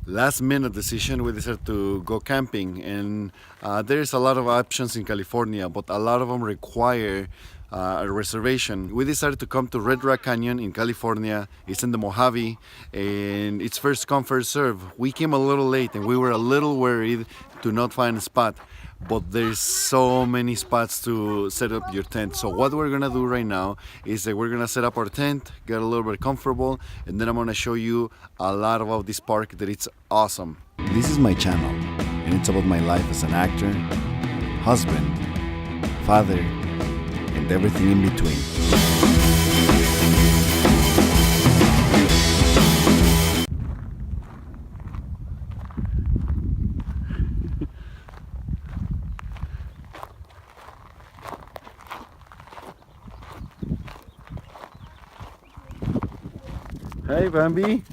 last minute decision. We decided to go camping, and there's a lot of options in California, but a lot of them require a reservation. We decided to come to Red Rock Canyon in California. It's in the Mojave, and it's first come first serve. We came a little late and we were a little worried to not find a spot, but there's so many spots to set up your tent. So what we're gonna do right now is that we're gonna set up our tent, get a little bit comfortable, and then I'm gonna show you a lot about this park that it's awesome. This is my channel, and it's about my life as an actor, husband, father, and everything in between. Hey, Bambi.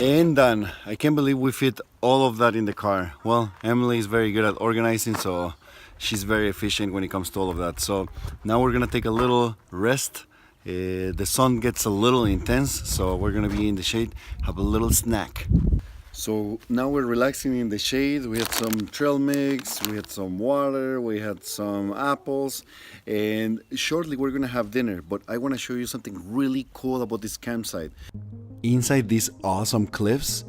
And done. I can't believe we fit all of that in the car. Well, Emily is very good at organizing, so she's very efficient when it comes to all of that. So now we're gonna take a little rest. The sun gets a little intense, so we're gonna be in the shade, have a little snack. So now we're relaxing in the shade. We had some trail mix, we had some water, we had some apples, and shortly we're gonna have dinner. But I wanna show you something really cool about this campsite. Inside these awesome cliffs,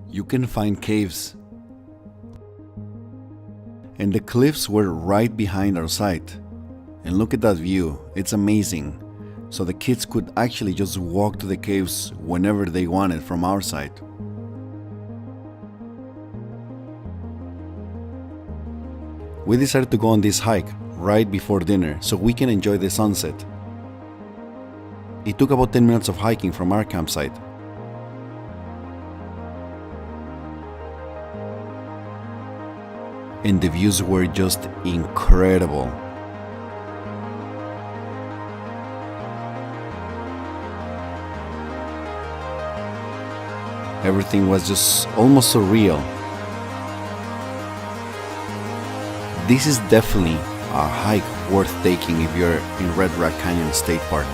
you can find caves. And the cliffs were right behind our site. And look at that view, it's amazing. So the kids could actually just walk to the caves whenever they wanted from our site. We decided to go on this hike right before dinner so we can enjoy the sunset. It took about 10 minutes of hiking from our campsite. And the views were just incredible. Everything was just almost surreal. This is definitely a hike worth taking if you're in Red Rock Canyon State Park.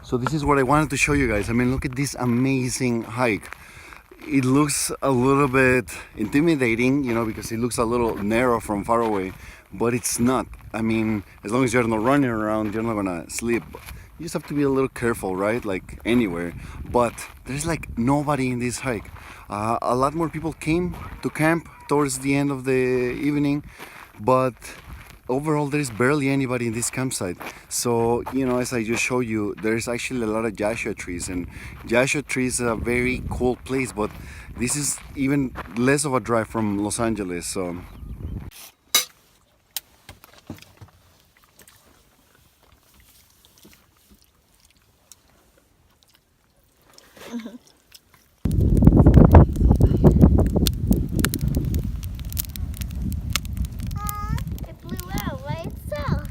So this is what I wanted to show you guys. I mean, look at this amazing hike. It looks a little bit intimidating, you know, because it looks a little narrow from far away, but it's not. I mean, as long as you're not running around, you're not gonna slip. You just have to be a little careful, right? Like anywhere. But there's like nobody in this hike. A lot more people came to camp towards the end of the evening, but overall there's barely anybody in this campsite. So, you know, as I just showed you, there's actually a lot of Joshua trees, and Joshua trees are a very cool place, but this is even less of a drive from Los Angeles. So it blew out by itself.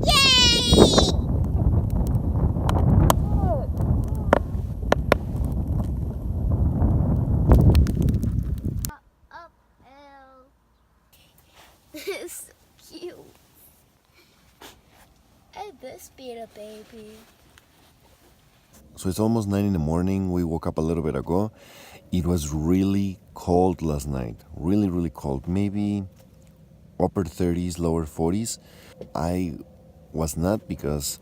Yay! Look. baby. So it's almost 9 in the morning. We woke up a little bit ago. It was really cold last night. Really, really cold. Maybe upper 30s, lower 40s. I was not because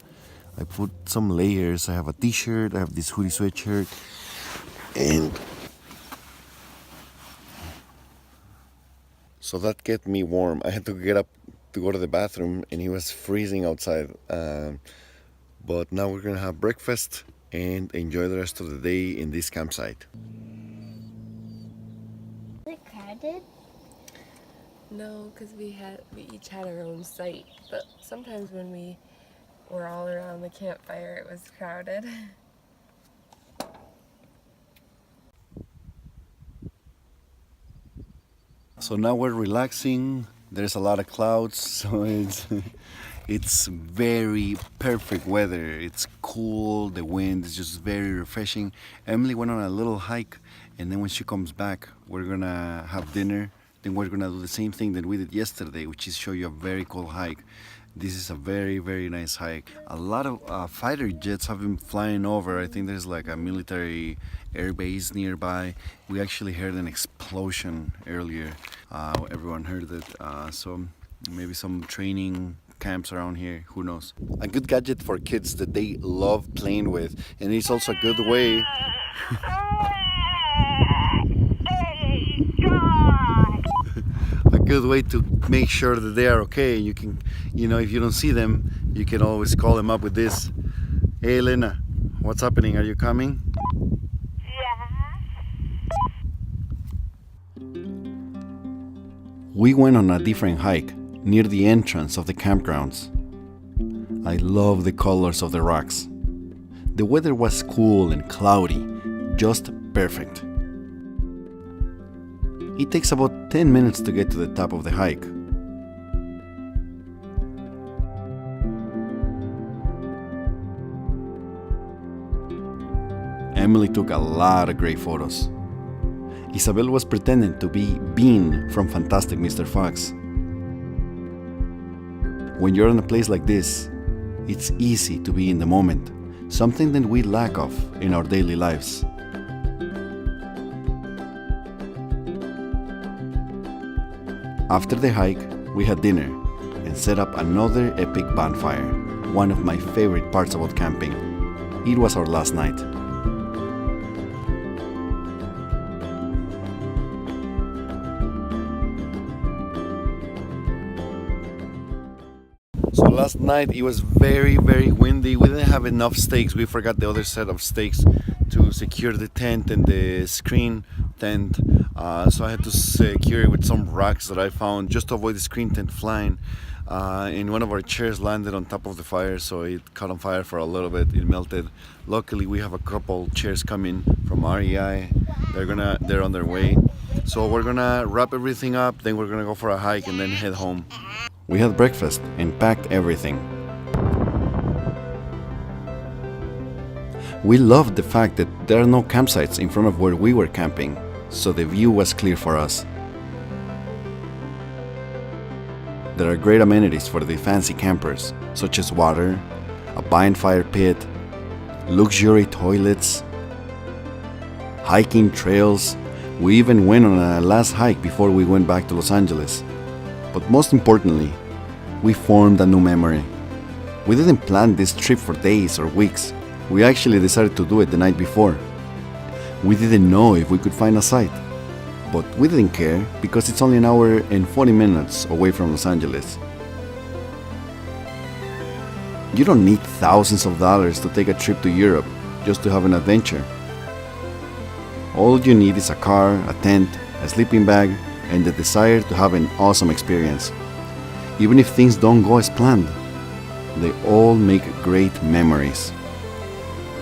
I put some layers. I have a t-shirt, I have this hoodie sweatshirt, and so that kept me warm. I had to get up to go to the bathroom, and it was freezing outside. But now we're gonna have breakfast and enjoy the rest of the day in this campsite. Is it crowded? No, because we each had our own site, but sometimes when we were all around the campfire, it was crowded. So now we're relaxing. There's a lot of clouds, so it's very perfect weather. It's cool. The wind is just very refreshing. Emily went on a little hike, and then when she comes back, we're gonna have dinner. Then we're gonna do the same thing that we did yesterday, which is show you a very cool hike. This is a very, very nice hike. A lot of fighter jets have been flying over. I think there's like a military air base nearby. We actually heard an explosion earlier. Everyone heard it. So maybe some training camps around here. Who knows? A good gadget for kids that they love playing with. And it's also a good way. A good way to make sure that they are okay. You can, if you don't see them, you can always call them up with this. Hey Elena, what's happening? Are you coming? We went on a different hike near the entrance of the campgrounds. I love the colors of the rocks. The weather was cool and cloudy, just perfect. It takes about 10 minutes to get to the top of the hike. Emily took a lot of great photos. Isabel was pretending to be Bean from Fantastic Mr. Fox. When you're in a place like this, it's easy to be in the moment, something that we lack of in our daily lives. After the hike, we had dinner and set up another epic bonfire, one of my favorite parts about camping. It was our last night. So last night it was very, very windy. We didn't have enough stakes. We forgot the other set of stakes to secure the tent and the screen tent. So I had to secure it with some rocks that I found just to avoid the screen tent flying. And one of our chairs landed on top of the fire, so it caught on fire for a little bit. It melted. Luckily, we have a couple chairs coming from REI. They're on their way. So we're gonna wrap everything up. Then we're gonna go for a hike and then head home. We had breakfast and packed everything. We loved the fact that there are no campsites in front of where we were camping, so the view was clear for us. There are great amenities for the fancy campers, such as water, a bonfire pit, luxury toilets, hiking trails. We even went on a last hike before we went back to Los Angeles. But most importantly, we formed a new memory. We didn't plan this trip for days or weeks. We actually decided to do it the night before. We didn't know if we could find a site, but we didn't care because it's only an hour and 40 minutes away from Los Angeles. You don't need thousands of dollars to take a trip to Europe just to have an adventure. All you need is a car, a tent, a sleeping bag, and the desire to have an awesome experience. Even if things don't go as planned, they all make great memories.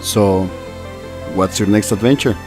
So, what's your next adventure?